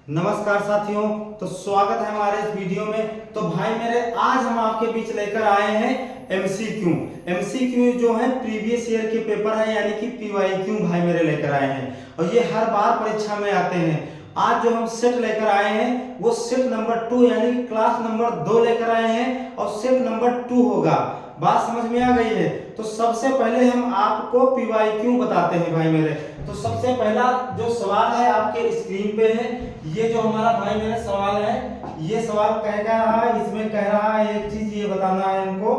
नमस्कार साथियों, तो स्वागत है हमारे इस वीडियो में। तो भाई मेरे आज हम आपके बीच लेकर आए हैं एमसीक्यू। एमसीक्यू जो है प्रीवियस ईयर के पेपर है, यानी कि पीवाईक्यू भाई मेरे लेकर आए हैं और ये हर बार परीक्षा में आते हैं। आज जो हम सेट लेकर आए हैं वो सेट नंबर 2 यानी कि क्लास नंबर 2 लेकर आए हैं और सेट नंबर 2 होगा। बात समझ में आ गई है? तो सबसे पहले हम आपको पीवाईक्यू बताते हैं भाई मेरे। तो सबसे पहला जो सवाल है आपके स्क्रीन पे है, ये जो हमारा भाई मेरे सवाल है, ये सवाल कह रहा है, इसमें कह रहा है एक चीज ये बताना है हमको।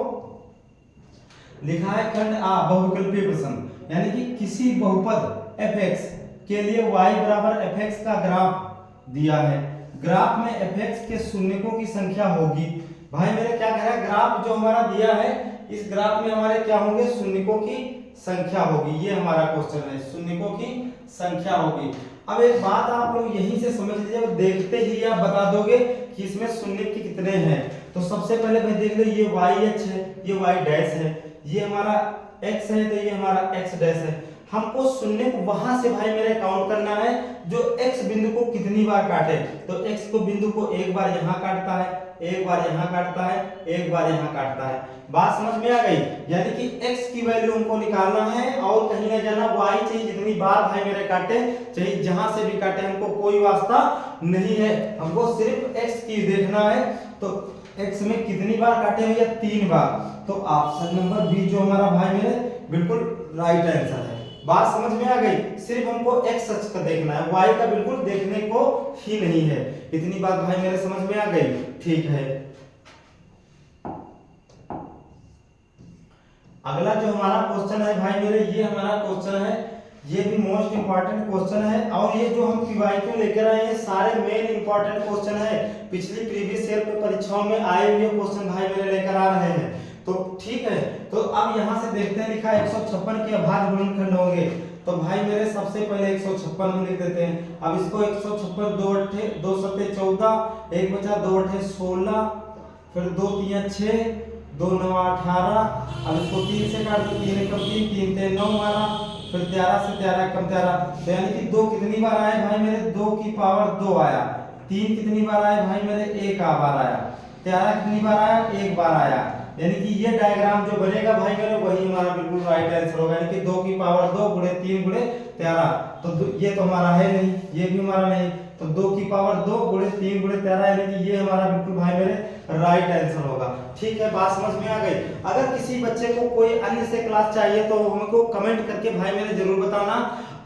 लिखा है खंड आ बहुविकल्पीय प्रश्न, यानी कि किसी बहुपद fx के लिए y बराबर fx का ग्राफ दिया है। ग्राफ में fx के शून्यकों की संख्या होगी। भाई मेरे क्या कह रहा है, ग्राफ जो हमारा दिया है इस ग्राफ में हमारे क्या होंगे, शून्यकों की संख्या होगी। ये हमारा क्वेश्चन है, शून्यकों की संख्या होगी। अब एक बात आप लोग यहीं से समझ लीजिए, देखते ही आप बता दोगे कि इसमें शून्य के कितने हैं। तो सबसे पहले भाई देख लो, ये y h है, ये y डैश है, ये हमारा x है, तो ये हमारा x डैश है। हमको शून्य को वहां से भाई मेरे काउंट करना है जो x बिंदु को कितनी बार काटे। तो x को बिंदु को एक बार यहाँ काटता है, एक बार यहाँ काटता है, एक बार यहाँ काटता है। बात समझ में आ गई? यानी कि x की वैल्यू हमको निकालना है और कहीं ना जाना, y चाहिए जितनी बार भाई मेरे काटे, चाहे जहां से भी काटे, हमको कोई वास्ता नहीं है, हमको सिर्फ x की देखना है। तो x में कितनी बार काटे भैया, 3 बार। तो ऑप्शन नंबर बी जो हमारा भाई मेरे बिल्कुल राइट आंसर है। बात समझ में आ गई? सिर्फ हमको x अक्ष का देखना है, y का बिल्कुल देखने को ही नहीं है। इतनी बात भाई मेरे समझ में आ गई? ठीक है। अगला जो हमारा क्वेश्चन है भाई मेरे, ये हमारा क्वेश्चन है, ये भी मोस्ट इंपॉर्टेंट क्वेश्चन है। और ये जो हम पीवाईक्यू लेकर आए हैं सारे मेन इंपॉर्टेंट क्वेश्चन है, पिछली प्रीवियस ईयर पे परीक्षाओं में आए हुए क्वेश्चन भाई मेरे लेकर आ रहे हैं। तो ठीक है, तो अब यहाँ से देखते हैं, लिखा 156 के अभाज्य गुणनखंड होंगे। तो भाई मेरे सबसे पहले 156 में लिख देते हैं। अब इसको 156 2 अट्ठे 2 सत्ते 14, एक बचा 2 अट्ठे 16, फिर 2 3 6, 2 9 18। अब इसको 3 से काट दो, 3 एकम 3, 3 3 9 मारा, फिर 13 से 13 कम 13। तो यानी कि 2 कितनी बार आए भाई मेरे, 2 की पावर 2 आया। 3 कितनी बार आए भाई मेरे, 1 बार आया। 13 कितनी बार आया, 1 बार आया। यानी कि ये डायग्राम जो बनेगा भाई मेरे वही हमारा बिल्कुल राइट आंसर होगा। यानी कि 2 की पावर 2 गुणे 3 गुणे 13। तो ये तो हमारा है नहीं, ये भी हमारा नहीं। तो 2 की पावर 2 गुणे 3 गुणे 13, यानी कि ये हमारा बिल्कुल भाई मेरे राइट आंसर होगा। ठीक है, बात समझ में आ गई? अगर किसी बच्चे को कोई अन्य से क्लास चाहिए तो हमको कमेंट करके भाई मेरे जरूर बताना।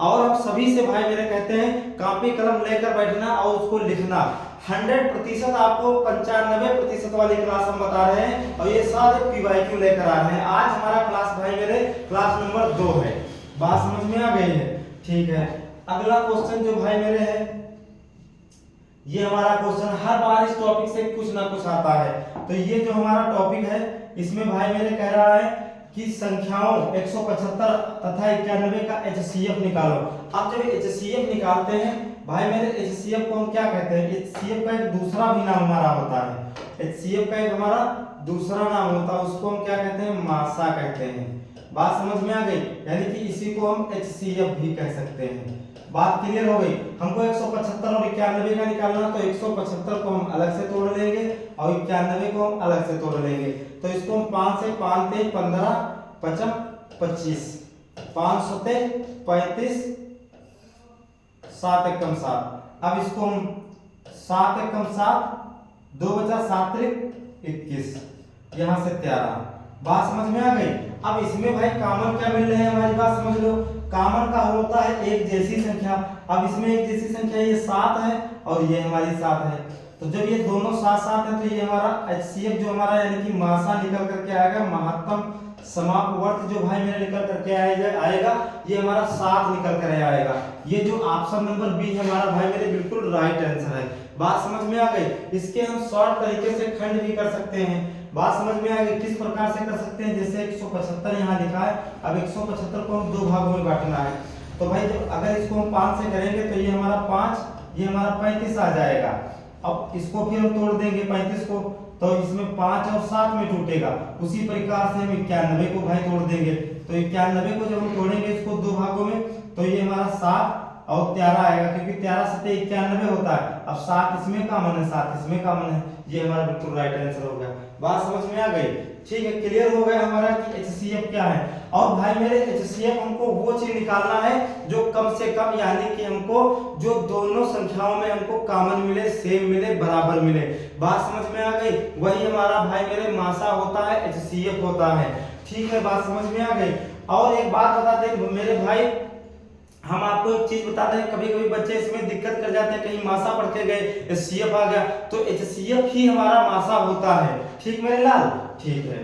और हम सभी से भाई मेरे कहते हैं कॉपी कलम लेकर बैठना और उसको लिखना। 100% आपको 95% वाली क्लास हम बता रहे हैं और ये सारे पीवाईक्यू लेकर आ रहे हैं। आज हमारा क्लास भाई मेरे क्लास नंबर 2 है। बात समझ में आ गई है? ठीक है। अगला क्वेश्चन जो भाई मेरे है, ये हमारा क्वेश्चन हर बार इस टॉपिक से कुछ ना कुछ आता है। तो ये जो हमारा टॉपिक है इसमें भाई मेरे कह रहा है कि संख्याओं 175 तथा 91 का HCF निकालो। अब जब HCF निकालते हैं भाई मेरे, HCF को हम क्या कहते हैं, HCF का एक दूसरा भी नाम हमारा होता है। HCF का एक हमारा दूसरा नाम होता है, उसको हम क्या कहते हैं, मासा कहते हैं। बात समझ में आ गई? यानी कि इसी को हम HCF भी कह सकते हैं। बात क्लियर हो गई? हमको 175 और 91 का निकालना, तो 175 को हम अलग से तोड़ लेंगे और 91 को हम अलग से तोड़ लेंगे। तो इसको हम 5 से 5 3 15 5 25, 5 सते 35, 7 एकम 7। अब इसको हम 7 एकम 7, 2 बचा 7 त्रिक 21, यहाँ से 13। बात समझ में आ गई? अब इसमें भाई कॉमन क्या मिल रहे हैं हमारी, बात समझ लो। कॉमन का होता है एक जैसी संख्या। अब इसमें एक जैसी संख्या ये 7 है और ये हमारी 7 है। तो जब ये दोनों साथ साथ है तो ये हमारा HCF जो हमारा यानी कि मासा निकल करके आएगा, महत्तम समापवर्त जो भाई मेरे निकल करके आएगा, ये हमारा 7 निकल कर आएगा। ये जो ऑप्शन नंबर बी हमारा भाई मेरे बिल्कुल राइट आंसर है। बात समझ में आ गई? इसके हम शॉर्ट तरीके से खंड भी कर सकते हैं। बात समझ में आ गई? किस प्रकार से कर सकते हैं, जैसे 175 यहाँ लिखा है। अब 175 को हम 2 भागों में बांटना है। तो भाई जब अगर इसको हम 5 से करेंगे तो ये हमारा 5, ये हमारा 35 आ जाएगा। अब इसको फिर हम तोड़ देंगे 35 को, तो इसमें 5 और 7 में टूटेगा। उसी प्रकार से हम 91 को भाई तोड़ देंगे। तो 91 को जब हम तोड़ेंगे इसको 2 भागों में, तो ये हमारा 7 और 13 आएगा, क्योंकि 13 से 91 होता है। अब 7 इसमें कॉमन है, 7 इसमें कॉमन है, ये हमारा बिल्कुल राइट आंसर हो गया। बात समझ में आ गई? ठीक है, क्लियर हो गया हमारा कि HCF क्या है। और भाई मेरे HCF हमको वो चीज निकालना है जो कम से कम, यानी कि हमको जो दोनों संख्याओं में हमको कॉमन मिले, सेम मिले, बराबर मिले। बात समझ में आ गई? वही हमारा भाई मेरे मासा होता है, HCF होता है। ठीक है, बात समझ में आ गई। और एक बात बता दें मेरे भाई, हम आपको एक चीज बता दें, कभी कभी बच्चे इसमें दिक्कत कर जाते हैं, कहीं मासा पढ़ के गए HCF आ गया, तो HCF ही हमारा मासा होता है। ठीक मेरे लाल? ठीक है।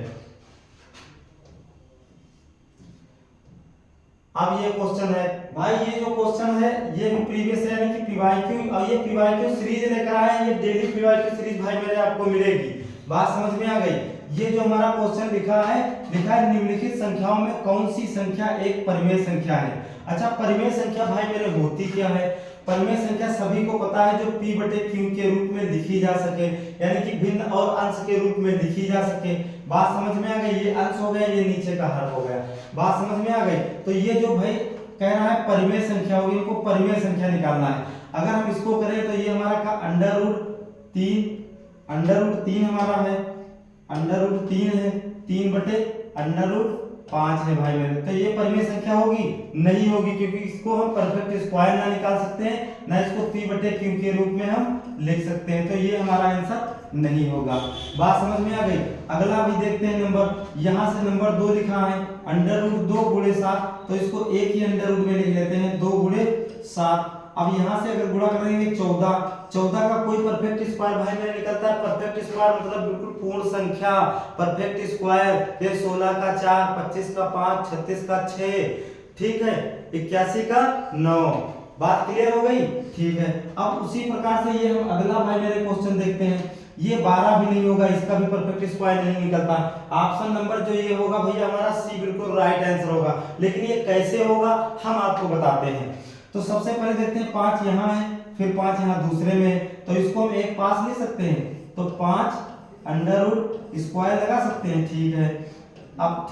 अब ये क्वेश्चन है भाई, ये जो क्वेश्चन है ये भी प्रीवियस यानी कि पीवाईक्यू, और ये पीवाईक्यू सीरीज लेकर आए हैं, ये डेली पीवाईक्यू सीरीज भाई मेरे आपको मिलेगी। बात समझ में आ गई? ये जो हमारा क्वेश्चन लिखा है निम्नलिखित संख्याओं में कौन सी संख्या एक परिमेय संख्या है। अच्छा, परिमेय संख्या भाई मेरे होती क्या है? परिमेय संख्या सभी को पता है, जो p बटे q के रूप में लिखी जा सके, यानी कि भिन्न और अंश के रूप में लिखी जा सके। बात समझ में आ गई? ये अंश हो गया, ये नीचे का हर हो गया। बात समझ में आ गई? तो ये जो भाई कह रहा है परिमेय संख्या होगी, इनको परिमेय संख्या निकालना है। अगर हम इसको करें तो ये हमारा का √3 हमारा है, √3 है, 3 बटे √5 है भाई मेरे। तो ये परिमेय संख्या होगी? नहीं होगी, क्योंकि इसको हम परफेक्ट स्क्वायर ना निकाल सकते हैं, ना इसको p बटे q के रूप में हम लिख सकते हैं, तो ये हमारा आंसर नहीं होगा। बात समझ में आ गई? अगला भी देखते हैं नंबर, यहाँ से नंबर 2 लिखा है, √2 गुणे 7, तो इसको एक ही अंडर रूट में लिख लेते हैं, 2 गुणे 7। अब यहाँ से अगर गुणा करेंगे 14 का कोई परफेक्ट स्क्वायर भाई मेरे निकलता है। परफेक्ट स्क्वायर मतलब बिल्कुल पूर्ण संख्या, परफेक्ट स्क्वायर। ये 16 का 4, 25 का 5, 36 का 6, ठीक है, 81 का 9। बात क्लियर हो गई? ठीक है। अब उसी प्रकार से ये हम अगला भाई मेरे क्वेश्चन देखते हैं। ये 12 भी नहीं होगा, इसका भी परफेक्ट स्क्वायर नहीं निकलता। ऑप्शन नंबर जो ये होगा भैया हमारा सी बिल्कुल राइट आंसर होगा। लेकिन ये कैसे होगा हम आपको बताते हैं। तो सबसे पहले देखते हैं 5 यहाँ है, फिर 5 यहाँ दूसरे में है, तो इसको हम एक पास ले सकते हैं, तो 5 अंडर रूट स्क्वायर लगा सकते हैं। ठीक है। अब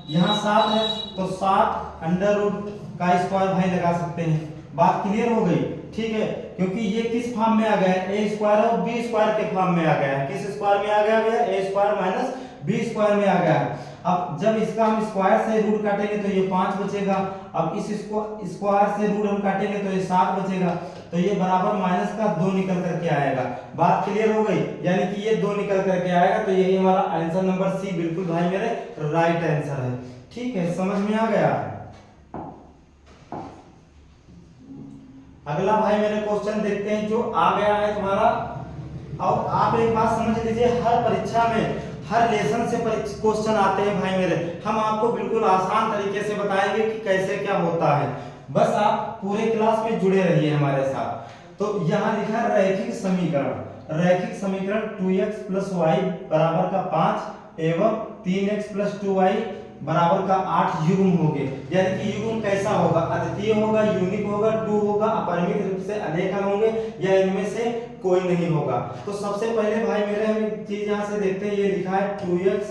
यहाँ 7 है, तो 7 अंडर रूट का स्क्वायर भाई लगा सकते हैं। बात क्लियर हो गई? ठीक है, क्योंकि ये किस फॉर्म में आ गया है? ए स्क्वायर और बी स्क्वायर के फॉर्म में आ गया है। किस स्क्वायर में आ गया भैया? ए स्क्वायर माइनस बी स्क्वायर में आ गया है। अब जब इसका हम स्क्वायर से रूट काटेंगे तो ये 5 बचेगा। अब इस स्क्वायर से रूट हम काटेंगे तो ये 7 बचेगा, तो ये बराबर माइनस का 2 निकल करके आएगा। बात क्लियर हो गई? यानी कि ये 2 निकल करके आएगा, तो यही हमारा आंसर नंबर सी बिल्कुल भाई मेरे राइट आंसर है। ठीक है, समझ में आ गया? अगला भाई मेरे क्वेश्चन देखते हैं जो आ गया है तुम्हारा। और आप एक बात समझ लीजिए, हर परीक्षा में हर लेसन से क्वेश्चन आते हैं भाई मेरे। हम आपको बिल्कुल आसान तरीके से बताएंगे कि कैसे क्या होता है, बस आप पूरे क्लास में जुड़े रहिए हमारे साथ। तो यहाँ लिखा है रैखिक समीकरण। रैखिक समीकरण 2x + y बराबर का 5 एवं 3x + 2y बराबर का 8 युग्म होंगे। यानी कि युग्म कैसा होगा? अद्वितीय होगा, यूनिक होगा, 2 होगा, अपरिमित रूप से अनेक अंक होंगे, या इनमें से कोई नहीं होगा। तो सबसे पहले भाई मेरे हम एक चीज यहाँ से देखते हैं, ये लिखा है 2x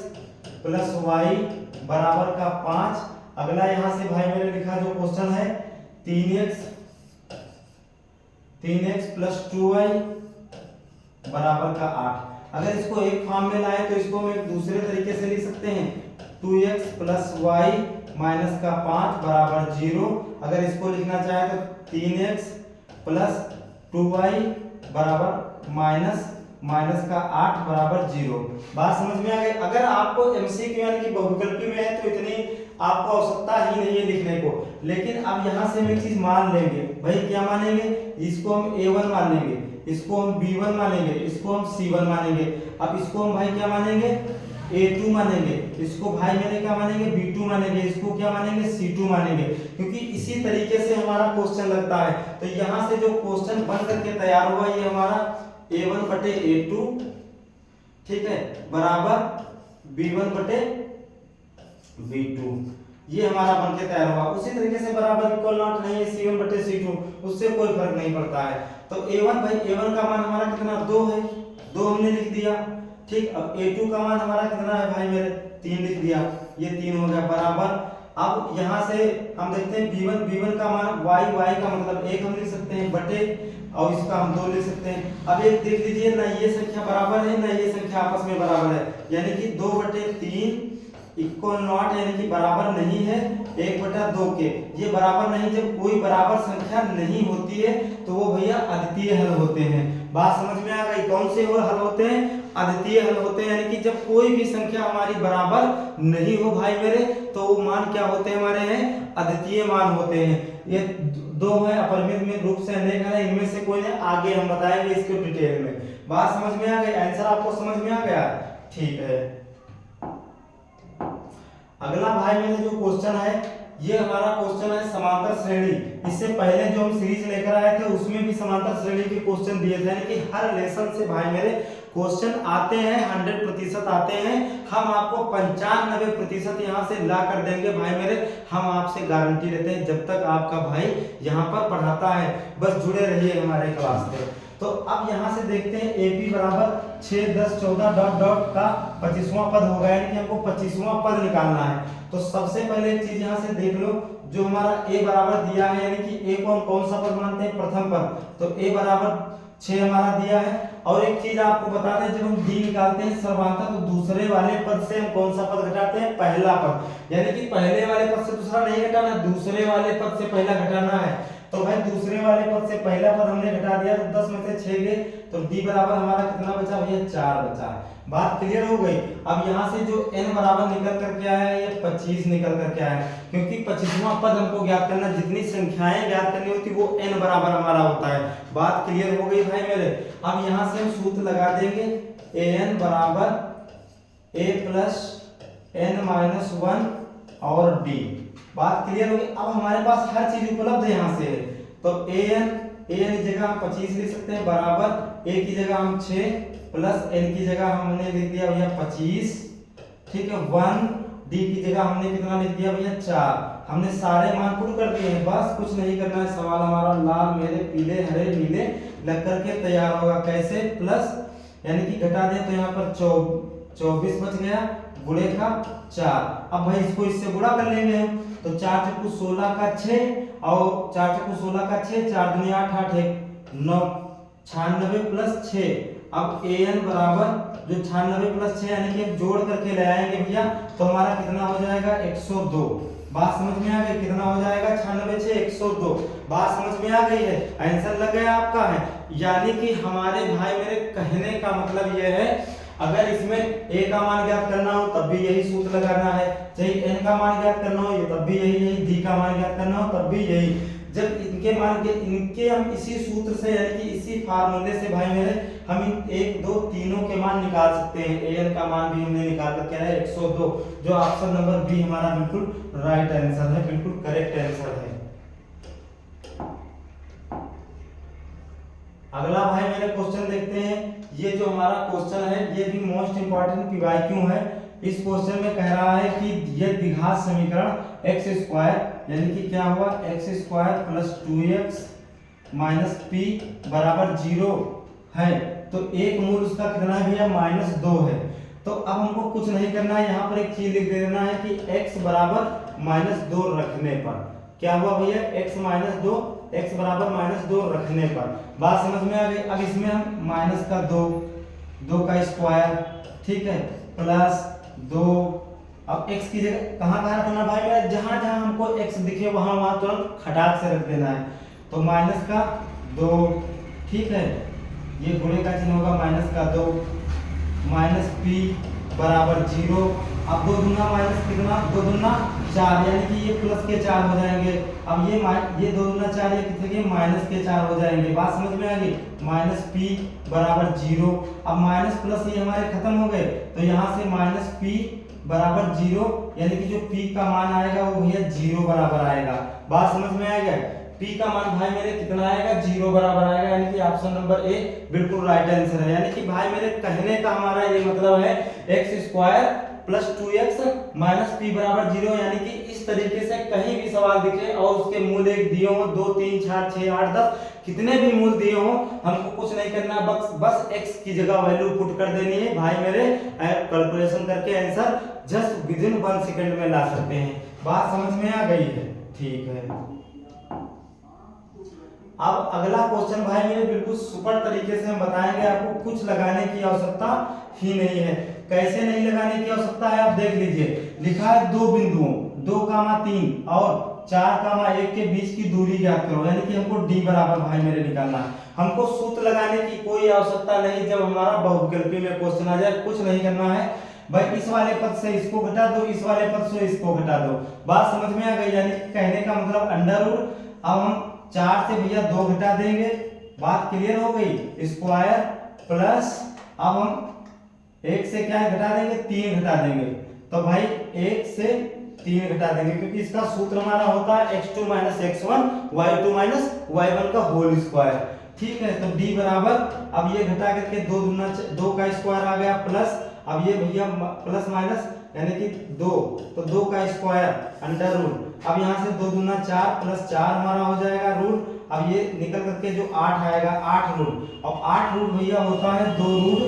+ y बराबर का 5। अगला यहाँ से भाई मेरे लिखा जो क्वेश्चन है 3x + 2y बराबर का 8। अगर इसको एक फॉर्म में लाए तो इसको हम एक दूसरे तरीके से लिख सकते हैं, 2x + y माइनस का 5 बराबर 0। अगर इसको लिखना चाहे तो 3x + 2y बराबर माइनस का 8 बराबर 0। बात समझ में आ गई? अगर आपको एमसीक्यू यानी कि बहुविकल्पी में है तो इतनी आपको आवश्यकता ही नहीं है लिखने को। लेकिन अब यहाँ से हम एक चीज मान लेंगे भाई, क्या मानेंगे? इसको हम a1 मान लेंगे, इसको हम b1 मानेंगे, इसको हम c1 मानेंगे। अब इसको हम भाई क्या मानेंगे? a2 मानेंगे, इसको भाई मेरे क्या मानेंगे? b2 मानेंगे, इसको क्या मानेंगे? c2 मानेंगे, क्योंकि इसी तरीके से हमारा क्वेश्चन लगता है। तो यहाँ से जो क्वेश्चन बन करके तैयार हुआ ये हमारा a1 बटे a2, ठीक है, बराबर b1 बटे b2, ये हमारा बन के तैयार हुआ। उसी तरीके से बराबर इक्वल नॉट नहीं है c1 बटे c2, उससे कोई फर्क नहीं पड़ता है। तो a1 भाई a1 का मान हमारा कितना? 2 है, 2 हमने लिख दिया। ठीक, अब a2 का मान हमारा कितना है भाई मेरे? 3 लिख दिया, ये 3 हो गया, बराबर अब यहाँ से हम देखते हैं b1 का मान y का मतलब 1 हम लिख सकते हैं बटे, और इसका हम 2 लिख सकते हैं। अब एक देख लीजिए, ना ये संख्या बराबर है ना ये संख्या आपस में बराबर है, यानी कि 2/3 इक्वल नॉट, यानी कि बराबर नहीं है 1/2 के। ये बराबर नहीं, जब कोई बराबर संख्या नहीं होती है तो वो भैया अद्वितीय हल होते हैं। बात समझ में आ गई? कौन से हल होते हैं? अद्वितीय हल होते हैं, यानी कि जब कोई भी संख्या हमारी बराबर नहीं हो भाई मेरे, तो वो मान क्या होते हैं हमारे हैं? अद्वितीय मान होते हैं। ये 2 है, अपरिमित में रूप से अनेक है, इनमें से कोई नहीं, आगे हम बताएंगे इसको डिटेल में। बात समझ में आ गई? आंसर आपको समझ में आ गया? ठीक है। अगला भाई मेरे जो क्वेश्चन है, ये हमारा क्वेश्चन है समांतर श्रेणी। इससे पहले जो हम सीरीज लेकर आए थे उसमें भी समांतर श्रेणी के क्वेश्चन दिए थे, यानी कि हर लेसन से भाई मेरे क्वेश्चन आते हैं, 100% आते हैं। हम आपको 95% यहाँ से ला कर देंगे भाई मेरे, हम आपसे गारंटी देते हैं, जब तक आपका भाई यहाँ पर पढ़ाता है। बस जुड़े रहिए हमारे क्लास में। तो अब यहाँ से देखते हैं AP बराबर 6, 10, 14 डॉट डॉट का 25वां पद होगा, यानी कि हमको 25वां पद निकालना है। तो सबसे पहले एक चीज यहाँ से देख लो, जो हमारा A बराबर दिया है, यानी कि A को हम कौन सा पद मानते हैं? प्रथम पद। तो A बराबर 6 हमारा दिया है। और एक चीज आपको बता दें, जब हम D निकालते हैं सर्वांतर, तो दूसरे वाले पद से हम कौन सा पद घटाते हैं? पहला पद। यानी कि पहले वाले पद से दूसरा नहीं घटाना, दूसरे वाले पद से पहला घटाना है। तो भाई दूसरे वाले पद से पहला पद हमने घटा दिया, तो 10 में से 6 गए, तो D बराबर हमारा कितना बचा भैया? 4 बचा। बात क्लियर हो गई? अब यहाँ से जो n बराबर निकल करके आया है, ये 25 निकल करके आया है, क्योंकि 25वां पद हमको ज्ञात करना, जितनी संख्याएं ज्ञात करनी होती वो n बराबर हमारा होता है। बात क्लियर हो गई भाई मेरे? अब यहाँ से हम सूत्र लगा देंगे, an बराबर a प्लस n-1 और d। बात क्लियर होगी? अब हमारे पास हर चीज उपलब्ध है यहाँ से। तो an की जगह हम 25 लिख सकते हैं, बराबर a की जगह हम 6 प्लस n की जगह हमने लिख दिया भैया 25, ठीक है। 1 d की जगह हमने कितना लिख दिया भैया? 4। हमने सारे मान पुट कर दिए हैं, बस कुछ नहीं करना है। सवाल हमारा लाल, मेरे पीले, हरे, नीले लग करके तैयार होगा। कैसे? प्लस, यानी कि घटा दें तो यहाँ पर 24 बच गया, गुणे का 4। अब भाई इसको इससे गुणा कर लेंगे हम, तो 4 चक्कू 16 का 6 और 4 चक्कू 16 का 6, 4 दूनी 8, 8 1 9, 96 प्लस 6। अब an बराबर जो 96 प्लस 6, यानी कि हम जोड़ करके ले आएंगे भैया, तो हमारा कितना हो जाएगा? 102। बात समझ में आ गई? कितना हो जाएगा? 96 6 102। बात समझ में आ गई है? आंसर लग गया आपका है। यानी कि हमारे भाई मेरे कहने का मतलब यह है, अगर इसमें a का मान ज्ञात करना हो तब भी यही सूत्र लगाना है, चाहे n का मान ज्ञात करना हो ये तब भी यही, d का मान ज्ञात करना हो तब भी यही। जब इनके मान के इनके हम इसी सूत्र से, यानी कि इसी फार्मूले से भाई मेरे, हम इन 1 2 तीनों के मान निकाल सकते हैं। an का मान भी हमने निकाल कर क्या है? 102, जो ऑप्शन नंबर बी हमारा बिल्कुल राइट आंसर है, बिल्कुल करेक्ट आंसर है। अगला भाई मेरे क्वेश्चन देखते हैं। ये जो हमारा क्वेश्चन है ये भी मोस्ट इंपॉर्टेंट PYQ है। इस क्वेश्चन में कह रहा है कि यह द्विघात समीकरण x स्क्वायर, यानी कि क्या हुआ? x square plus 2x minus p बराबर 0 है, तो एक मूल उसका कितना है भैया? -2 है। तो अब हमको कुछ नहीं करना है, यहाँ पर एक चीज लिख देना है कि x बराबर -2 रखने पर क्या हुआ भैया? x बराबर -2 रखने पर। बात समझ में आ गई? अब इसमें हम माइनस का 2 का स्क्वायर, ठीक है, प्लस 2। अब x की जगह कहाँ रखना भाई मेरा? जहां जहां हमको x दिखे वहां वहां तुरंत खटाक से रख देना है। तो माइनस का 2, ठीक है, ये गुणे का चिन्ह होगा, माइनस का 2 माइनस p बराबर 0। अब 2 दूना माइनस कितना? 2 दूना 4, यानी कि ये प्लस के 4 हो जाएंगे। अब ये 2 दूना 4, ये कितने के? माइनस के 4 हो जाएंगे। बात समझ में आ गई? माइनस p बराबर 0। अब माइनस प्लस ये हमारे खत्म हो गए, तो यहाँ से माइनस p बराबर 0, यानी कि जो p का मान आएगा वो भैया 0 बराबर आएगा। बात समझ में आ गया? p का मान भाई मेरे कितना आएगा? 0 बराबर आएगा, यानी कि ऑप्शन नंबर ए बिल्कुल राइट आंसर है। यानी कि भाई मेरे कहने का हमारा ये मतलब है x square plus 2x minus p बराबर 0, यानी कि इस तरीके से कहीं भी सवाल दिखे और उसके मूल एक दिए हो, 2 3 4 6 8 10 कितने भी मूल दिए हो, हमको कुछ नहीं करना, बस x की जगह वैल्यू पुट कर देनी है भाई मेरे। कैलकुलेशन करके आंसर जस्ट विदिन 1 सेकंड में ला सकते हैं। बात समझ में आ गई है? ठीक है। अब अगला क्वेश्चन भाई मेरे बिल्कुल सुपर तरीके से हम बताएंगे, आपको कुछ लगाने की आवश्यकता ही नहीं है। कैसे नहीं लगाने की आवश्यकता है आप देख लीजिए। लिखा है दो बिंदुओं 2,3 और 4,1 के बीच की दूरी ज्ञात करो, यानी कि हमको d बराबर भाई मेरे निकालना है। हमको सूत्र लगाने की कोई आवश्यकता नहीं जब हमारा बहुविकल्पी में क्वेश्चन आ जाए। कुछ नहीं करना है भाई, इस वाले पद से इसको घटा दो, इस वाले पद से इसको घटा दो। बात समझ में आ गई? यानी कहने का मतलब अंडर रूट, अब हम 4 से भैया 2 घटा देंगे, बात क्लियर हो गई। स्क्वायर प्लस अब हम 1 से क्या घटा देंगे, 3 घटा देंगे। तो भाई 1 से 3 घटा देंगे, क्योंकि इसका सूत्र हमारा होता है x2 - x1 y2 - y1 का होल स्क्वायर। ठीक है, तो d बराबर, अब ये घटा करके 2 दूना 2 का स्क्वायर आ गया, प्लस अब ये भैया प्लस माइनस यानी कि 2, तो 2 का स्क्वायर अंडर रूट। अब यहाँ से 2 दूना 4 प्लस 4 हमारा हो जाएगा रूट। अब ये निकल करके जो 8 आएगा 8 रूट। अब 8 रूट भैया होता है 2 रूट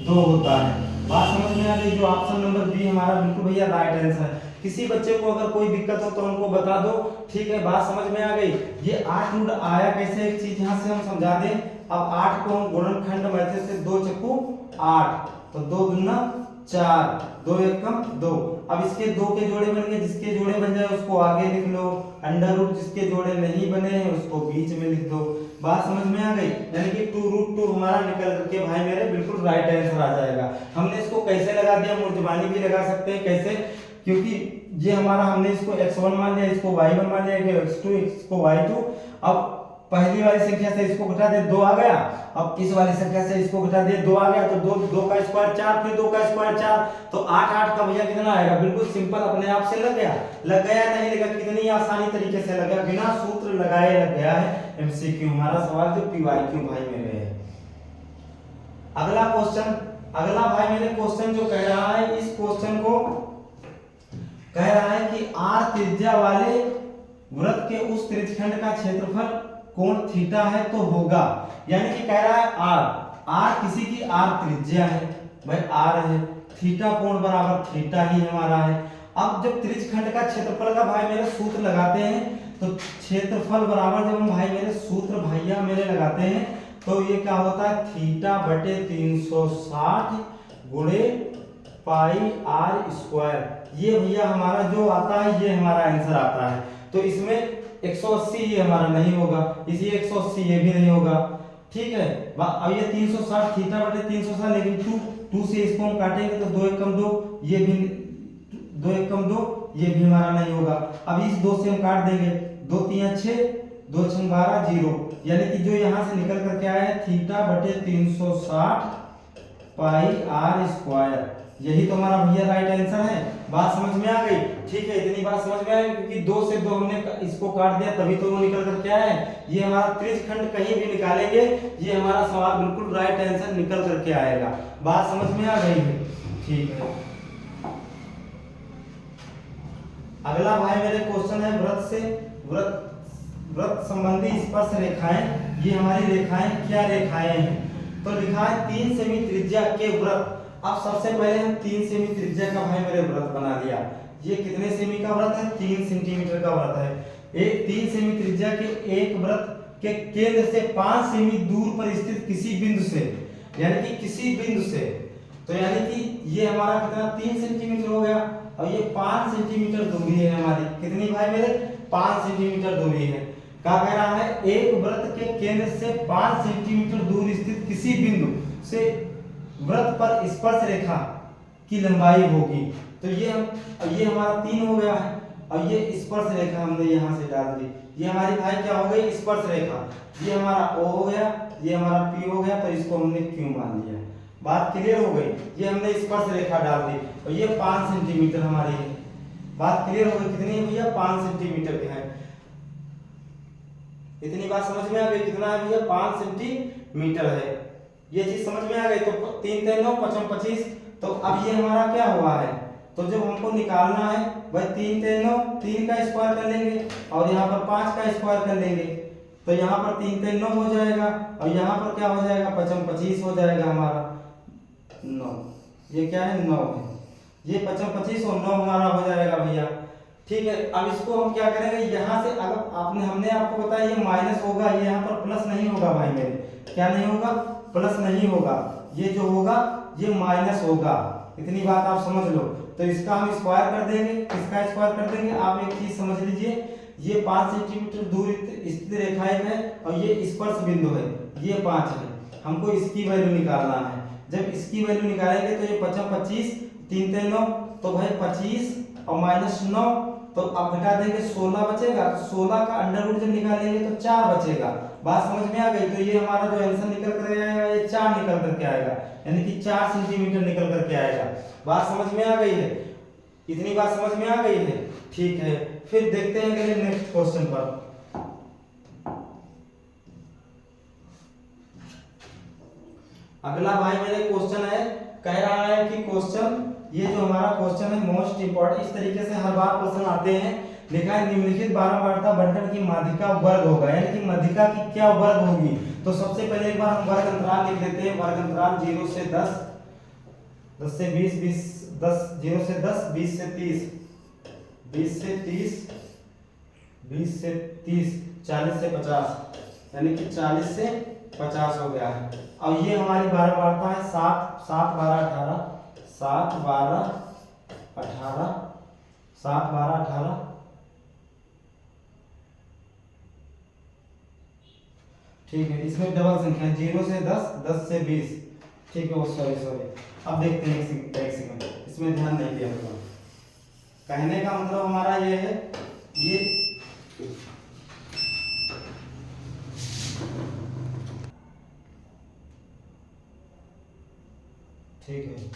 2 होता है। बात समझ में आ गई? जो ऑप्शन नंबर बी हमारा बिल्कुल भैया राइट आंसर है। किसी बच्चे को अगर कोई दिक्कत हो तो उनको बता दो। ठीक है, बात समझ में आ गई? ये 8 रूट आया कैसे, एक चीज यहाँ से हम समझा दें। अब 8 को हम गुणनखंड मेथड से 2 चक्कू 8, तो 2 दूना 4, 2 एकम 2। अब इसके 2 के जोड़े बन गए, जिसके जोड़े बन जाए उसको आगे लिख लो, अंडर रूट जिसके जोड़े नहीं बने हैं उसको बीच में लिख दो। बात समझ में आ गई? यानी कि 2 रूट 2 हमारा निकल करके भाई मेरे बिल्कुल राइट आंसर आ जाएगा। हमने इसको कैसे लगा दिया, मुर्जबानी भी लगा सकते हैं। कैसे? क्योंकि ये हमारा हमने इसको x1 मान लिया, इसको y1 मान लिया, x2 इसको y2। अब पहली वाली संख्या से इसको घटा दे 2 आ गया, अब इस वाली संख्या से इसको घटा दे 2 आ गया, तो 2 का स्क्वायर 4, फिर 2 का स्क्वायर 4, तो 8 8 का भैया कितना आएगा? बिल्कुल सिंपल, अपने आप से लग गया। लग गया नहीं लगा? कितनी आसानी तरीके से लग गया, बिना सूत्र लगाए लग गया है। एमसीक्यू हमारा सवाल जो पीवाईक्यू भाई मेरे है। अगला क्वेश्चन, अगला भाई मेरे क्वेश्चन जो कह रहा है, इस क्वेश्चन को कह रहा है कि r त्रिज्या वाले वृत्त के उस त्रिज्यखंड का क्षेत्रफल कोण थीटा है तो होगा। यानी कि कह रहा है r किसी की r त्रिज्या है भाई, r है, थीटा कोण बराबर थीटा ही हमारा है। अब जब त्रिज्यखंड का क्षेत्रफल का भाई मेरे सूत्र लगाते हैं, तो क्षेत्रफल बराबर जब हम भाई मेरे सूत्र भैया मेरे लगाते हैं, तो ये क्या होता है, थीटा बटे 360 गुणे पाई r स्क्वायर। ये भैया हमारा जो आता है, ये हमारा आंसर आता है। तो इसमें 180 ये हमारा नहीं होगा, इसी 180 ये भी नहीं होगा। ठीक है, अब ये 360 थीटा बटे 360, लेकिन 2 से इसको हम काटेंगे तो 2 एकम 2, ये भी 2 एकम 2, ये भी हमारा नहीं होगा। अब इस 2 से हम काट देंगे, 2 3 6, 2 6 12 0, यानी कि जो यहाँ से निकल करके आया है थीटा बटे 360 पाई r स्क्वायर। यही तो हमारा भैया राइट आंसर है। बात समझ में आ गई? ठीक है, इतनी बात समझ में आ गई, क्योंकि 2 से 2 हमने इसको काट दिया तभी तो वो निकल कर क्या है। ये हमारा त्रिज्यखंड कहीं भी निकालेंगे, ये हमारा सवाल बिल्कुल राइट आंसर निकल करके आएगा। बात समझ में आ गई है? ठीक है, अगला भाई मेरे क्वेश्चन है वृत्त संबंधी स्पर्श रेखाएं। ये हमारी रेखाएं क्या रेखाएं हैं? तो लिखा है 3 सेमी त्रिज्या के वृत्त। अब सबसे पहले हम 3 सेमी त्रिज्या का भाई मेरे वृत्त बना लिया। ये कितने सेमी का वृत्त है? 3 सेंटीमीटर का वृत्त है। एक 3 सेमी त्रिज्या के एक वृत्त के केंद्र से 5 सेमी दूर पर स्थित किसी बिंदु से, यानी कि किसी बिंदु से, तो यानी कि ये हमारा कितना 3 सेंटीमीटर हो गया, और ये 5 सेंटीमीटर दूरी है हमारी। कितनी भाई मेरे? 5 सेंटीमीटर दूरी है। क्या कह रहा है? एक वृत्त के केंद्र से 5 सेंटीमीटर दूर स्थित किसी बिंदु से वृत्त पर स्पर्श रेखा की लंबाई होगी। तो ये हमारा 3 हो गया है, और ये स्पर्श रेखा हमने यहाँ से डाल दी। ये हमारी भाई क्या हो गई? स्पर्श रेखा। ये हमारा O हो गया, ये हमारा P हो गया, तो इसको हमने Q मान लिया। बात क्लियर हो गई? ये हमने स्पर्श रेखा डाल दी, और ये 5 सेंटीमीटर हमारी है। बात क्लियर हो गई? कितनी है भैया? 5 सेंटीमीटर की है। इतनी बात समझ में आ गई? कितना है भैया? 5 सेंटीमीटर है। ये चीज समझ में आ गई? तो 3 3 9 5 25। तो अब ये हमारा क्या हुआ है? तो जब हमको निकालना है भाई 3 3 9, 3 का स्क्वायर कर लेंगे, और यहाँ पर 5 का स्क्वायर कर लेंगे, तो यहाँ पर 3 3 9 हो जाएगा, और यहाँ पर क्या हो जाएगा? 5 25 हो जाएगा हमारा 9। ये क्या है? 9 है। ये 5 25 और 9 हमारा हो जाएगा भैया ठीक है, अब इसको हम क्या करेंगे, यहाँ से अगर हमने आपको बताया ये माइनस होगा, ये यहाँ पर प्लस नहीं होगा भाई मेरे, क्या नहीं होगा, प्लस नहीं होगा, ये जो होगा ये माइनस होगा, इतनी बात आप समझ लो। तो इसका हम स्क्वायर कर देंगे, इसका स्क्वायर कर देंगे। आप एक चीज समझ लीजिए, ये 5 सेंटीमीटर दूर स्थित रेखाएं है और ये स्पर्श बिंदु है, ये 5 है, हमको इसकी वैल्यू निकालना है। जब इसकी वैल्यू निकालेंगे तो ये 5 25 3 3 9, तो भाई 25 और माइनस 9, तो अब घटा देंगे 16 बचेगा, तो 16 का अंडर रूट जब निकालेंगे तो 4 बचेगा। बात समझ में आ गई? तो ये हमारा जो आंसर निकल कर आएगा ये 4 निकल करके आएगा, यानी कि 4 सेंटीमीटर निकल करके आएगा। बात समझ में आ गई है? इतनी बात समझ में आ गई है? ठीक है, फिर देखते हैं अगले नेक्स्ट क्वेश्चन पर। अगला भाई मेरे क्वेश्चन है, कह रहा है कि क्वेश्चन, ये जो हमारा क्वेश्चन है मोस्ट इंपॉर्टेंट, इस तरीके से हर बार क्वेश्चन आते हैं। लिखा है निम्नलिखित बारंबारता बंटन की माध्यिका वर्ग होगा, यानी कि माध्यिका की क्या वर्ग होगी। तो सबसे पहले एक बार हम वर्ग अंतराल लिख लेते हैं। वर्ग अंतराल 0 से 10, 10 से 20, 0 से 10, 20 से 30, 20 से 30, 20 से 30, 40 से 50, यानी कि 40 से 50 हो गया है। अब ये हमारी बारंबारता है 7 7 12 18, 7 12 18, 7 12 18, ठीक है। इसमें डबल संख्या 0 से 10, 10 से 20, ठीक है। वो सॉरी, अब देखते हैं एक सेकंड, इसमें ध्यान नहीं दिया हमने। कहने का मतलब हमारा ये है, ये ठीक है।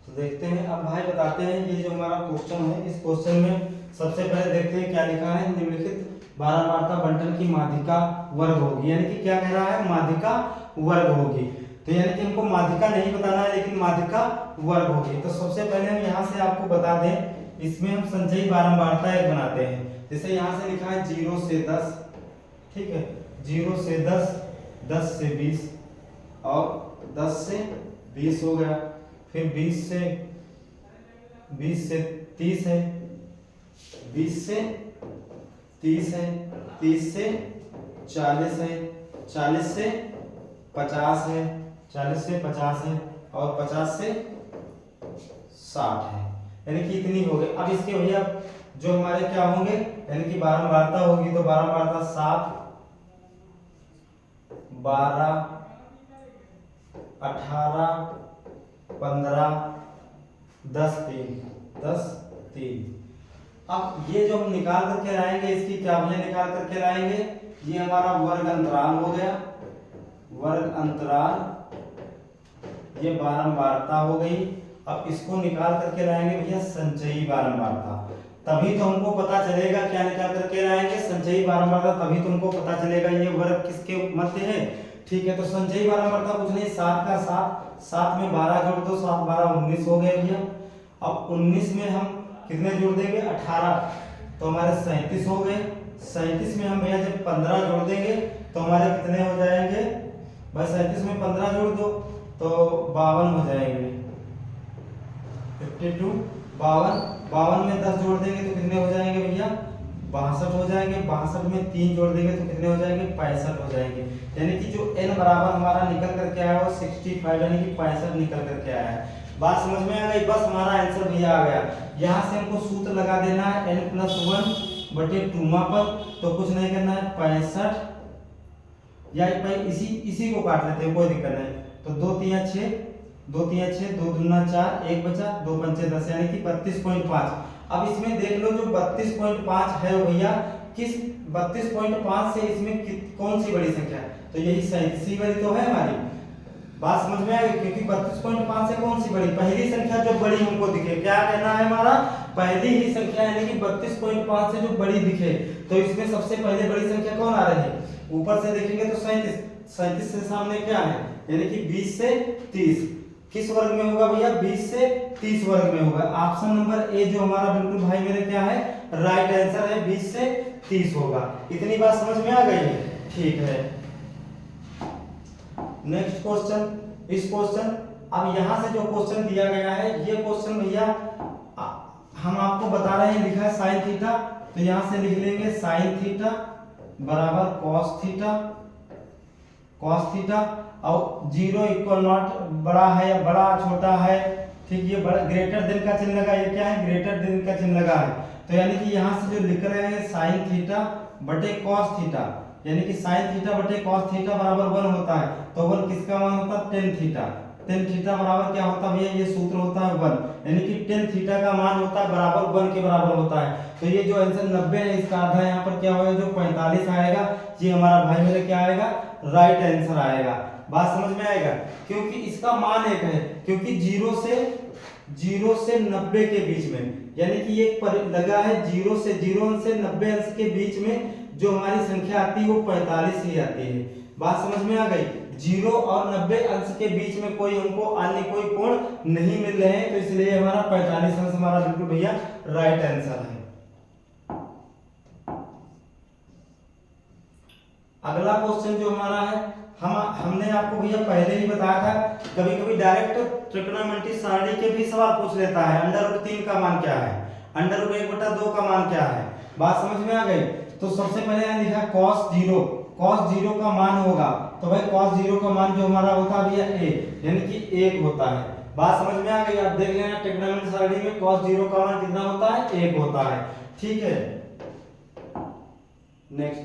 तो देखते हैं, अब भाई बताते हैं, ये जो हमारा क्वेश्चन है, इस क्वेश्चन में सबसे पहले देखते हैं क्या लिखा है। निम्नलिखित बारंबारता बंटन की माध्यिका वर्ग होगी, यानी कि क्या कह रहा है, माध्यिका वर्ग होगी। तो यानी कि हमको माध्यिका नहीं बताना है, लेकिन माध्यिका वर्ग होगी। तो सबसे पहले हम यहाँ से आपको बता दें, इसमें हम संचयी बारंबारता एक बनाते हैं। जैसे यहाँ से लिखा है 0 से 10, ठीक है, 0 से 10, 10 से 20 और 10 से 20 हो गया। फिर 20 से 30 है, 20 से 30 है, 30 से 40 है, 40 से 50 है, 40 से 50 है और 50 से 60 है, यानी कि इतनी हो गई। अब इसके भैया जो हमारे क्या होंगे, यानी कि बारंबारता होगी, तो बारंबारता 7 12 18 15 10 3। अब ये जो हम निकाल करके लाएंगे, इसकी क्या भैया निकाल करके लाएंगे, ये हमारा वर्ग अंतराल हो गया, वर्ग अंतराल, ये बारंबारता हो गई। अब इसको निकाल करके लाएंगे भैया संचयी बारंबारता, तभी तो हमको पता चलेगा, क्या निकाल करके लाएंगे, संचयी बारंबारता, तभी तो हमको पता चलेगा ये वर्ग किसके मध्य है। ठीक है, तो संचयी बारंबारता कुछ नहीं, 7 का 7 में 12 जोड़ दो, 7 12 19 हो गए भैया। अब 19 में हम कितने जोड़ देंगे, 18, तो हमारे 37 हो गए। 37 में हम भैया जब 15 जोड़ देंगे तो हमारे कितने हो जाएंगे भाई, 37 में 15 जोड़ दो तो 52 हो जाएंगे, 52, 52 में 10 जोड़ देंगे तो कितने हो जाएंगे भैया, 62 हो जाएंगे। 62 में 3 जोड़ देंगे तो कितने हो जाएंगे, 65 हो जाएंगे। यानी कि जो n बराबर हमारा निकल करके आया वो 65, यानी कि 65 निकल करके आया है। बात समझ में आ गई? बस हमारा आंसर भैया आ गया। यहाँ से हमको सूत्र लगा देना है n+1/2 पर, तो कुछ नहीं करना है, 65, या इसी को काट लेते हैं, कोई दिक्कत नहीं। तो 2 3 6, 2 3 6, 2 दूना 4, 1 बचा, 2 पंचे 10, यानी कि 32.5। अब इसमें देख लो जो 32.5 है भैया, किस 32.5 से इसमें कौन सी बड़ी संख्या है, तो यही 37 वाली तो है हमारी। बात समझ में आ गई? क्योंकि 32.5 से कौन सी बड़ी, पहली संख्या जो बड़ी हमको दिखे, क्या कहना है हमारा, पहली ही संख्या, यानी कि 32.5 से जो बड़ी दिखे, तो इसमें सबसे पहले बड़ी संख्या कौन आ रही है, ऊपर से देखेंगे तो 37 से सामने क्या है, यानी कि 20 से 30, किस वर्ग में होगा भैया, 20 से 30 वर्ग में होगा। ऑप्शन नंबर ए जो हमारा बिल्कुल भाई मेरे क्या है, राइट आंसर है, 20 से 30 होगा। इतनी बात समझ में आ गई है? ठीक है, नेक्स्ट क्वेश्चन, इस क्वेश्चन, अब यहां से जो क्वेश्चन दिया गया है, ये क्वेश्चन भैया हम आपको बता रहे हैं, लिखा है साइन थीटा, तो यहां से लिख लेंगे साइन थीटा बराबर कॉस थीटा, कॉस थीटा। और जीरो इक्वल नॉट बड़ा है या बड़ा छोटा है, ठीक, ये बड़ा ग्रेटर देन का चिन्ह लगा, ये क्या है ग्रेटर देन का चिन्ह लगा है। तो यानी कि यहाँ से जो लिख रहे हैं साइन थीटा बटे कॉस थीटा, यानी कि साइन थीटा बटे कॉस थीटा बराबर 1 होता है। तो 1 किसका मान होता है, टेन थीटा। टेन थीटा बराबर क्या होता है भैया, ये सूत्र होता है 1, यानी कि टेन थीटा का मान होता है बराबर 1 के बराबर होता है। तो ये जो आंसर 90 है, इसका आधा यहाँ पर क्या होगा, जो 45 आएगा, ये हमारा भाई मेरे क्या आएगा, राइट आंसर आएगा। बात समझ में आएगा, क्योंकि इसका मान एक है, क्योंकि 0 से 90 के बीच में, यानी कि ये लगा है 0 से 90 अंश के बीच में जो हमारी संख्या आती है वो 45 ही आती है। बात समझ में आ गई। 0 और 90 अंश के बीच में कोई हमको अन्य कोई कोण नहीं मिल रहे हैं, तो इसलिए हमारा 45 अंश हमारा बिल्कुल भैया राइट आंसर है। अगला क्वेश्चन जो हमारा है, हमने आपको भैया पहले ही बताया था, कभी कभी डायरेक्ट त्रिकोणमितीय सारणी के भी सवाल पूछ लेता है, √3 का मान क्या है, √1/2 का मान क्या है। बात समझ में आ गई। तो सबसे पहले यहाँ लिखा cos 0 का मान होगा, तो भाई cos 0 का मान जो हमारा होता है भैया a, यानी कि 1 होता है। बात समझ में आ गई। आप देख लेना त्रिकोणमितीय सारणी में cos 0 का मान कितना होता है, 1 होता है, ठीक है। नेक्स्ट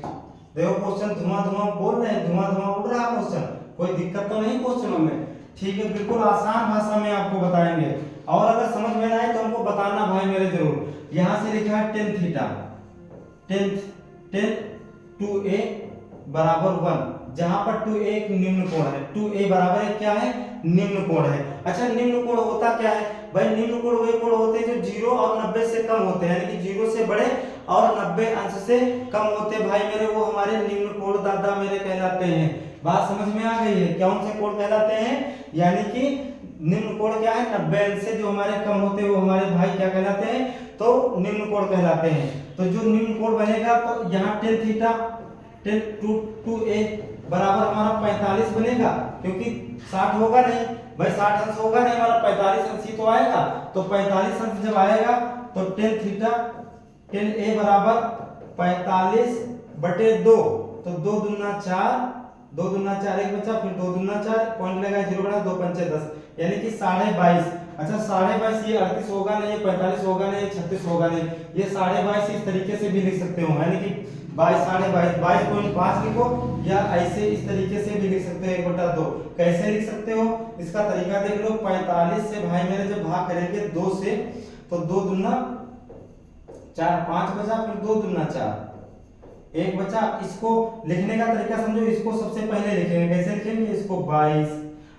देखो क्वेश्चन, धुआं बोल रहे हैं, धुआं उड़ रहा क्वेश्चन, कोई दिक्कत तो नहीं क्वेश्चनों में, ठीक है, बिल्कुल आसान भाषा में आपको बताएंगे। और अगर समझ में ना आए तो हमको बताना भाई मेरे जरूर। यहाँ से लिखा है टेन थीटा, टेन 2a बराबर 1, जहां पर 2a एक निम्न कोण है, 2a बराबर है क्या है, निम्न कोण है। अच्छा, निम्न कोण होता क्या है भाई, निम्न कोण वे कोण होते हैं जो 0 और 90 से कम होते हैं, यानी कि 0 से बड़े और 90 अंश से कम होते भाई मेरे, वो हमारे निम्न कोण दादा मेरे कहलाते हैं। बात समझ में आ गई है, कौन से कोण कहलाते हैं, यानी कि निम्न कोण क्या है, 90 अंश से जो हमारे कम होते हैं वो हमारे भाई क्या कहलाते हैं, तो निम्न कोण कहलाते हैं। तो जो निम्न कोण बनेगा, तो यहाँ टेन थीटा 2a बराबर हमारा 45 बनेगा, क्योंकि 60 होगा नहीं भाई, 60 अंश होगा नहीं हमारा, 45 अंश ही तो आएगा। तो 45 अंश जब आएगा तो टेन थीटा 10a बराबर 45/2, तो 2 दूना 4, 2 दूना 4 एक बचा, फिर 2 दूना 4 पॉइंट लगा 0 बड़ा 2 पंचे 10, यानी कि 22.5। अच्छा 22.5 ये 38 होगा नहीं, ये 45 होगा नहीं, 36 होगा नहीं, ये 22.5 इस तरीके से भी लिख सकते हो, यानी कि 22.5 लिखो, या ऐसे इस तरीके से भी लिख सकते हो 1/2। कैसे लिख सकते हो, इसका तरीका देख लो। 45 से भाई मेरे जब भाग करेंगे 2 से, तो 2 दूना 4, 5 बचा, फिर 2 दूना 4 1 बचा। इसको लिखने का तरीका समझो, इसको सबसे पहले लिखेंगे, कैसे लिखेंगे, इसको 22,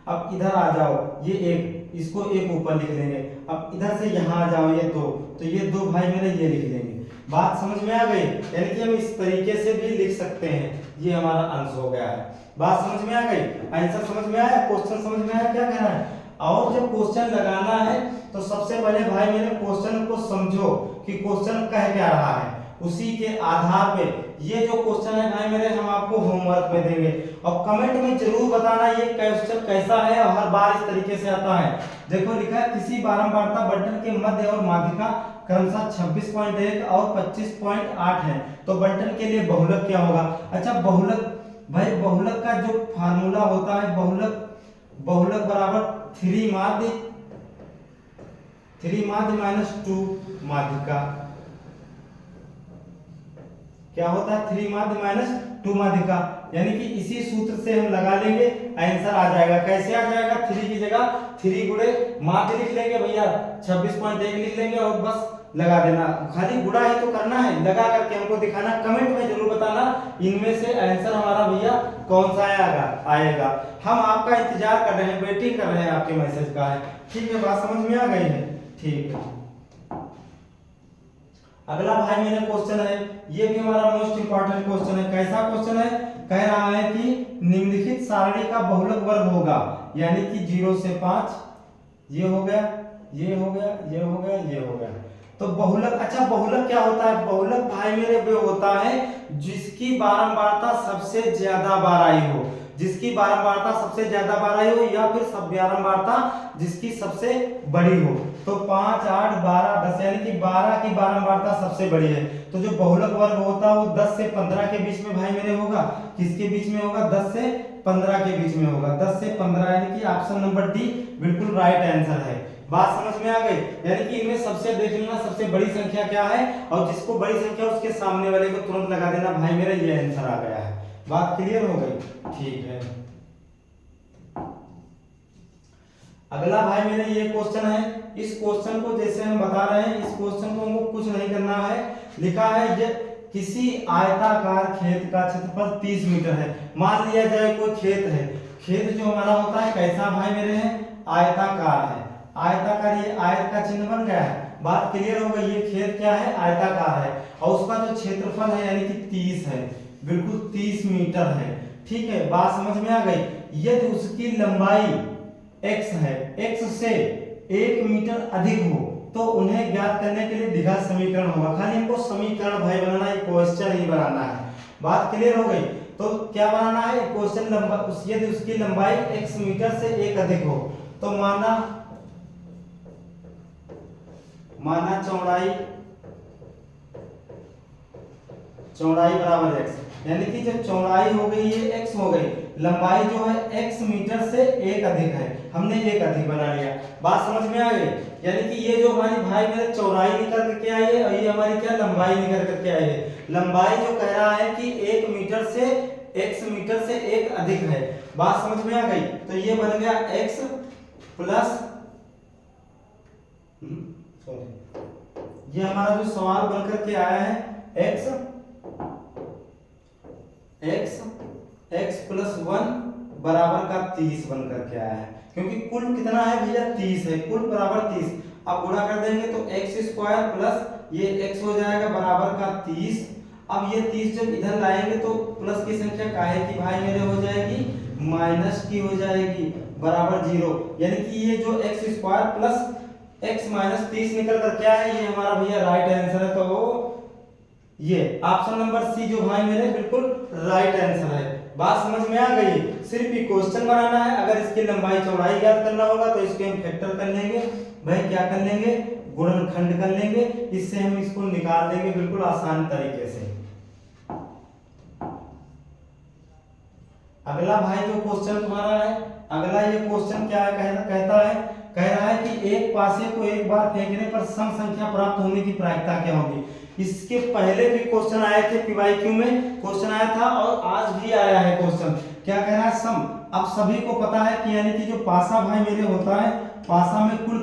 अब इधर आ जाओ, ये 1, इसको 1 ऊपर लिख लेंगे, अब इधर से यहाँ आ जाओ, ये 2, तो ये 2 भाई मेरे ये लिख लेंगे। बात समझ में आ गई, यानी कि हम इस तरीके से भी लिख सकते हैं, ये हमारा आंसर हो गया है। बात समझ में आ गई, आंसर समझ में आया, क्वेश्चन समझ में आया क्या कह रहा है। और जब क्वेश्चन लगाना है तो सबसे पहले भाई मेरे क्वेश्चन को समझो कि क्वेश्चन कह क्या रहा है, उसी के आधार पे ये जो क्वेश्चन है भाई मेरे हम आपको होमवर्क में देंगे, और कमेंट में जरूर बताना ये क्वेश्चन कैसा है, और हर बार इस तरीके से आता है। देखो लिखा है किसी बारंबारता बंटन के मध्य और माध्यिका क्रमशः 26.1 और 25.8 है, तो बंटन के लिए बहुलक क्या होगा। अच्छा बहुलक, भाई बहुलक का जो फार्मूला होता है, बहुलक बराबर 3 माध्य माइनस 2 माध्यिका, क्या होता है 3 माध्य माइनस 2 माध्यिका, यानी कि इसी सूत्र से हम लगा लेंगे, आंसर आ जाएगा। कैसे आ जाएगा, 3 की जगह 3 गुणे माध्य लिख लेंगे भैया, 26.1 लिख लेंगे और बस लगा देना। खाली गुणा है तो करना है, लगा करके हमको दिखाना, कमेंट में जरूर बताना इनमें से आंसर हमारा भैया कौन सा आएगा। हम आपका इंतजार कर रहे हैं, वेटिंग कर रहे हैं आपके मैसेज का है, ठीक है। बात समझ में आ गई है, ठीक है। अगला भाई मेरा क्वेश्चन है, ये भी हमारा मोस्ट इंपॉर्टेंट क्वेश्चन है। कैसा क्वेश्चन है, कह रहा है कि निम्नलिखित सारणी का बहुलक वर्ग होगा, यानी कि 0 से 5, ये हो गया, ये हो गया, ये हो गया, ये हो गया। तो बहुलक, अच्छा बहुलक क्या होता है, बहुलक भाई मेरे वे होता है जिसकी बारंबारता सबसे ज्यादा बार आई हो। जिसकी बारंबारता सबसे ज्यादा बारह हो या फिर सब बारंबारता जिसकी सबसे बड़ी हो। तो 5, 8, 12, 10 यानी कि 12 की बारंबारता सबसे बड़ी है। तो जो बहुलक वर्ग होता है वो 10 से 15 के बीच में भाई मेरे होगा। किसके बीच में होगा? 10 से 15 के बीच में होगा। 10 से 15 यानी कि ऑप्शन नंबर डी बिल्कुल राइट आंसर है। बात समझ में आ गई? यानी कि इनमें सबसे देख लेना सबसे बड़ी संख्या क्या है और जिसको बड़ी संख्या उसके सामने वाले को तुरंत लगा देना भाई मेरा ये आंसर आ गया है। बात क्लियर हो गई? ठीक है। अगला भाई मेरे ये क्वेश्चन है। इस क्वेश्चन को जैसे हम बता रहे हैं, इस क्वेश्चन को हमको कुछ नहीं करना है। लिखा है ये किसी आयताकार खेत का क्षेत्रफल 30 मीटर है। मान लिया जाए कोई खेत है। खेत जो हमारा होता है कैसा भाई मेरे है? आयताकार है। आयताकार, ये आयत का चिन्ह बन गया है। बात क्लियर हो गई? ये खेत क्या है? आयताकार है और उसका जो क्षेत्रफल है यानी कि 30 है, बिल्कुल 30 मीटर है। ठीक है, बात समझ में आ गई? यदि उसकी लंबाई x है, x से 1 मीटर अधिक हो तो उन्हें ज्ञात करने के लिए द्विघात समीकरण होगा। खाली हमको समीकरण भाई बनाना है, क्वेश्चन ही बनाना है। बात क्लियर हो गई? तो क्या बनाना है? क्वेश्चन यदि उसकी लंबाई x मीटर से 1 अधिक हो तो माना चौड़ाई बराबर x, यानी कि जब चौड़ाई हो गई ये x हो गई, लंबाई जो है x मीटर से 1 अधिक है, हमने 1 अधिक बना लिया। बात समझ में आ गई? यानी कि ये जो हमारी भाई मेरे चौड़ाई निकल करके आई है और ये हमारी क्या लंबाई निकल करके आई है। लंबाई जो कह रहा है कि 1 मीटर से x मीटर से 1 अधिक है। बात समझ में आ गई? तो ये बन गया x प्लस ये हमारा जो सवाल बनकर के आया है x प्लस 1 बराबर का 30 बनकर के आया है, क्योंकि कुल कितना है भैया? 30 है। कुल बराबर 30। अब गुणा कर देंगे तो x स्क्वायर प्लस ये x हो जाएगा बराबर का 30। अब ये 30 जब इधर लाएंगे तो प्लस की संख्या काहे की भाई मेरे हो जाएगी? माइनस की हो जाएगी बराबर 0। यानी कि ये जो x square plus x minus 30 निकल कर क्या है? ये हमारा भैया राइट आंसर है। तो ये ऑप्शन नंबर सी जो भाई मेरे बिल्कुल राइट आंसर है। बात समझ में आ गई? सिर्फ ये क्वेश्चन बनाना है। अगर इसकी लंबाई चौड़ाई ज्ञात करना होगा तो इसके हम फैक्टर कर लेंगे भाई, क्या कर लेंगे? गुणनखंड कर लेंगे। इससे हम इसको निकाल देंगे बिल्कुल आसान तरीके से। अगला भाई जो क्वेश्चन तुम्हारा है, अगला ये क्वेश्चन क्या कहता है? कह रहा है कि एक पासे को एक बार फेंकने पर सम संख्या प्राप्त होने की प्रायिकता क्या होगी। इसके पहले भी क्वेश्चन आए थे, पीवाईक्यू में क्वेश्चन आया था और आज भी आया है क्वेश्चन। क्या कह रहा है? सम। अब सभी को पता है कि यानी कि जो पासा भाई मेरे होता है, पासा में कुल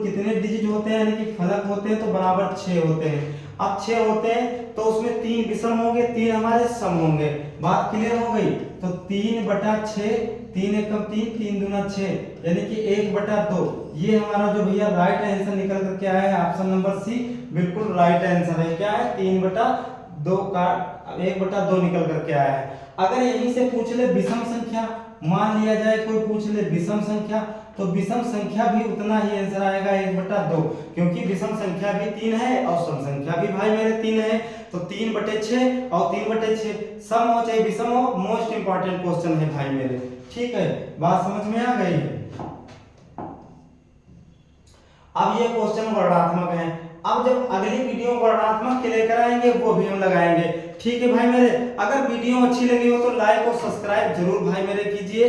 कितने डिजिट होते हैं, यानी कि फलक होते हैं, तो बराबर 6 होते हैं। अब 6 होते हैं तो उसमें 3 विषम होंगे, 3 हमारे सम होंगे। बात क्लियर हो गई? तो 3/6, 3 एकम 3, 3 दूना 6, यानी कि 1/2। ये हमारा जो भैया राइट आंसर निकल करके आया है ऑप्शन नंबर सी बिल्कुल राइट आंसर है। क्या है? 3/2 का 1/2 निकल करके आया है। अगर यहीं से पूछ ले विषम संख्या, मान लिया जाए कोई पूछ ले विषम संख्या, तो विषम संख्या भी उतना ही आंसर आएगा 1/2, क्योंकि विषम संख्या भी 3 है और सम संख्या भी भाई मेरे 3 है। तो 3/6 और 3/6 सम हो चाहे विषम हो, मोस्ट इंपॉर्टेंट क्वेश्चन है भाई मेरे। ठीक है, बात समझ में आ गई? अब ये क्वेश्चन वर्णात्मक है। अब जब अगली वीडियो वर्णात्मक के लेकर आएंगे वो भी हम लगाएंगे। ठीक है भाई मेरे, अगर वीडियो अच्छी लगी हो तो लाइक और सब्सक्राइब जरूर भाई मेरे कीजिए।